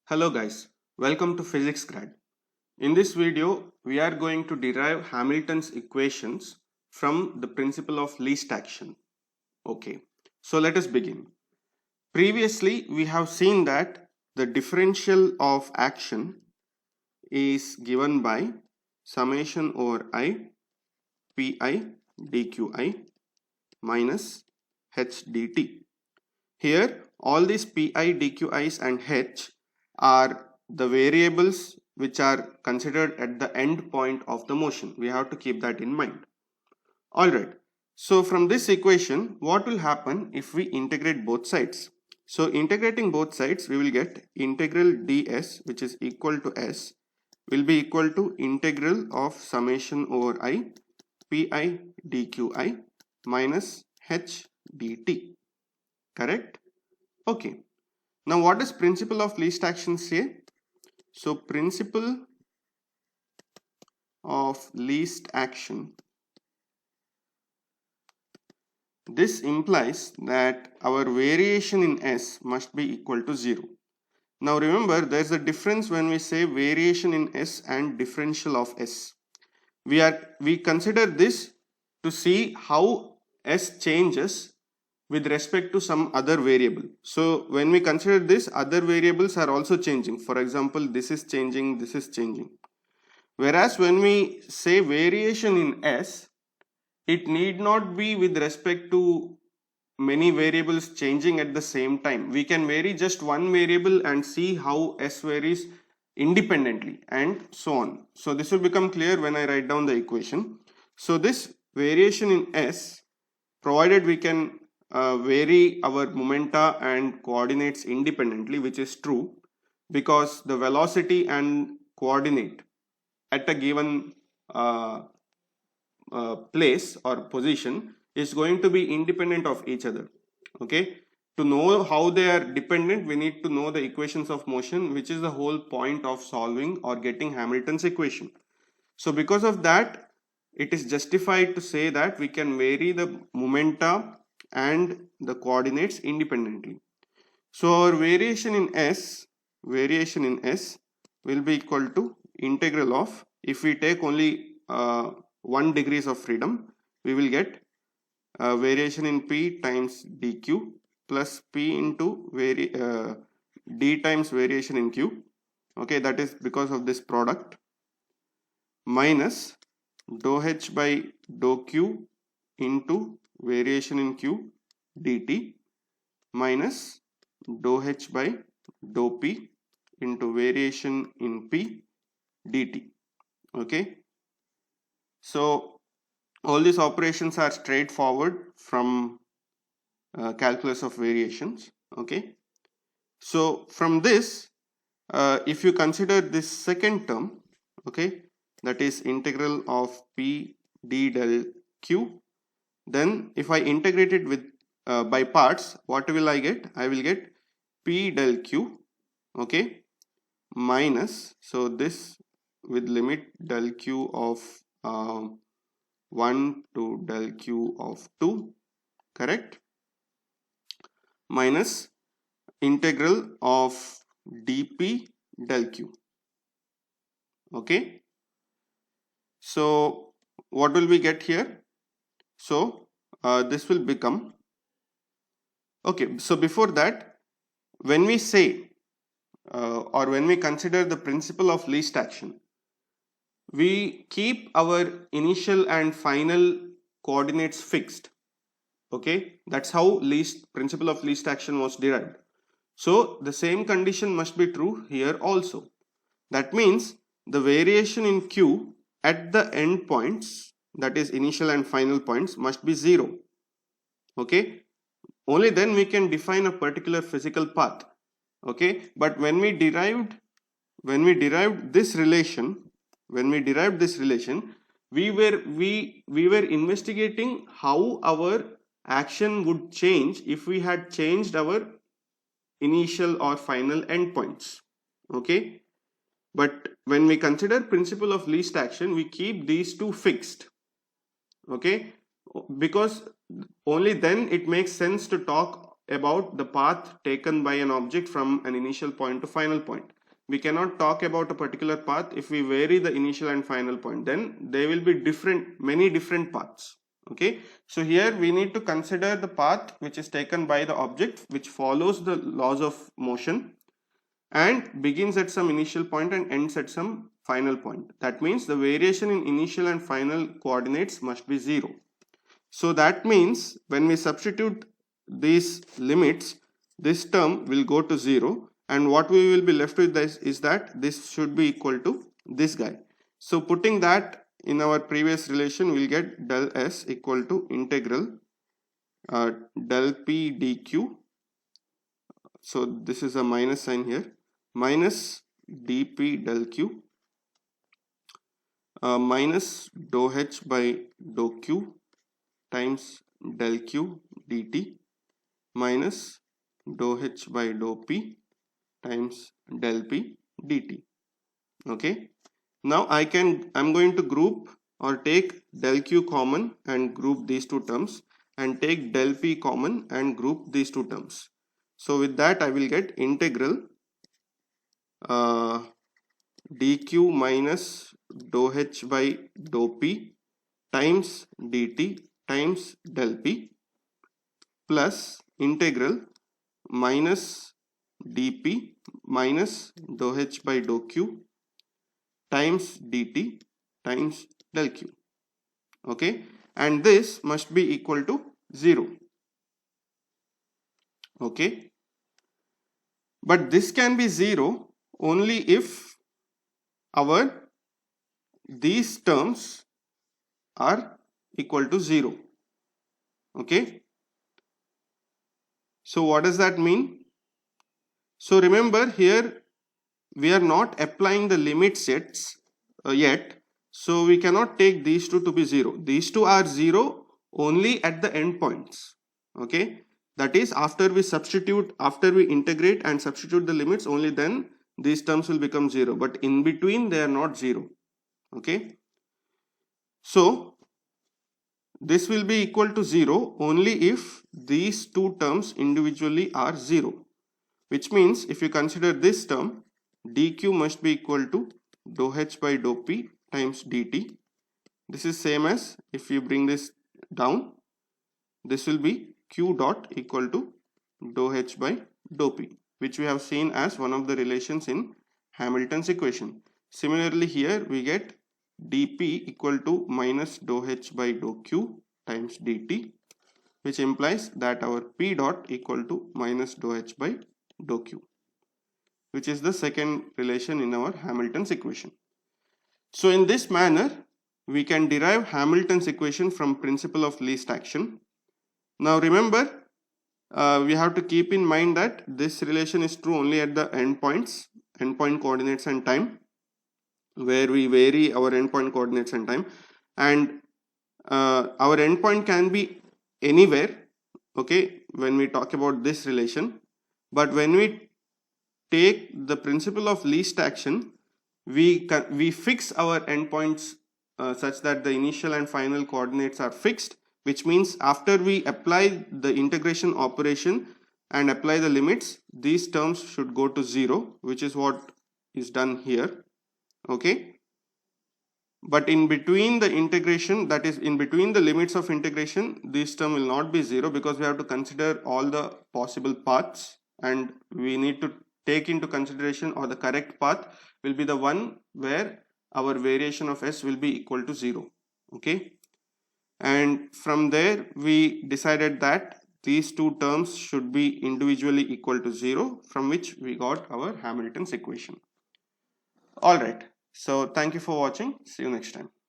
Hello guys, welcome to Physics Grad. In this video, we are going to derive Hamilton's equations from the principle of least action. Okay, so let us begin. Previously, we have seen that the differential of action is given by summation over I pi dqi minus h dt. Here, all these pi, dqi's and h are the variables which are considered at the end point of the motion. We have to keep that in mind. Alright, so from this equation, what will happen if we integrate both sides? So integrating both sides, we will get integral ds, which is equal to s, will be equal to integral of summation over I pi dqi minus h dt. Correct? Okay. Now what does principle of least action say? So principle of least action, this implies that our variation in S must be equal to 0. Now remember, there is a difference when we say variation in S and differential of S. We consider this to see how S changes with respect to some other variable. So when we consider this, other variables are also changing. For example, this is changing, this is changing. Whereas when we say variation in S, it need not be with respect to many variables changing at the same time. We can vary just one variable and see how S varies independently and so on. So this will become clear when I write down the equation. So this variation in S, provided we can vary our momenta and coordinates independently, which is true because the velocity and coordinate at a given place or position is going to be independent of each other. Okay, to know how they are dependent, we need to know the equations of motion, which is the whole point of solving or getting Hamilton's equation. So because of that, it is justified to say that we can vary the momenta and the coordinates independently. So our variation in S will be equal to integral of, if we take only 1 degrees of freedom, we will get variation in P times dq plus P into d times variation in Q. Okay, that is because of this product, minus dou H by dou Q into variation in Q dt minus dou H by dou P into variation in P dt. Okay, so all these operations are straightforward from calculus of variations. Okay, so from this, if you consider this second term, okay, that is integral of P d del Q, then if I integrate it with by parts, what will I get? I will get P del Q, okay, minus, so this with limit del Q of 1 to del Q of 2, correct, minus integral of dp del Q. Okay, so what will we get here? So this will become, okay, so before that, when we say or when we consider the principle of least action, we keep our initial and final coordinates fixed. Okay, that's how principle of least action was derived. So the same condition must be true here also. That means the variation in Q at the end points, that is initial and final points, must be 0. Okay, only then we can define a particular physical path. Okay, but when we derived this relation, we were investigating how our action would change if we had changed our initial or final endpoints. Okay, but when we consider principle of least action, we keep these two fixed. Okay, because only then it makes sense to talk about the path taken by an object from an initial point to final point. We cannot talk about a particular path. If we vary the initial and final point, then there will be many different paths. Okay, so here we need to consider the path which is taken by the object, which follows the laws of motion and begins at some initial point and ends at some final point. That means the variation in initial and final coordinates must be 0. So that means when we substitute these limits, this term will go to 0, and what we will be left with is that this should be equal to this guy. So putting that in our previous relation, we'll get del S equal to integral del P dq. So this is a minus sign here, minus dp del q minus dou h by dou q times del q dt minus dou h by dou p times del p dt. Okay, now I'm going to group or take del q common and group these two terms, and take del p common and group these two terms. So with that I will get integral dq minus dou h by dou p times dt times del p plus integral minus dp minus dou h by dou q times dt times del q. Okay, and this must be equal to 0. Okay, but this can be 0 only if these terms are equal to 0. Okay, so what does that mean? So remember, here we are not applying the limits yet, so we cannot take these two to be 0. These two are 0 only at the endpoints. Okay, that is, after we integrate and substitute the limits, only then these terms will become 0, but in between they are not 0. Okay, so this will be equal to 0 only if these two terms individually are 0, which means if you consider this term, dq must be equal to dou h by dou p times dt. This is same as, if you bring this down, this will be q dot equal to dou h by dou p, which we have seen as one of the relations in Hamilton's equation. Similarly, here we get dp equal to minus dou h by dou q times dt, which implies that our p dot equal to minus dou h by dou q, which is the second relation in our Hamilton's equation. So in this manner, we can derive Hamilton's equation from principle of least action. Now remember, we have to keep in mind that this relation is true only at the endpoint coordinates and time, where we vary our endpoint coordinates and time, and our endpoint can be anywhere, okay, when we talk about this relation. But when we take the principle of least action, we fix our endpoints such that the initial and final coordinates are fixed, which means after we apply the integration operation and apply the limits, these terms should go to 0, which is what is done here. Okay, but in between the integration, that is in between the limits of integration, this term will not be 0, because we have to consider all the possible paths, and we need to take into consideration, or the correct path will be the one where our variation of s will be equal to 0. Okay, and from there we decided that these two terms should be individually equal to 0, from which we got our Hamilton's equation. Alright, so thank you for watching. See you next time.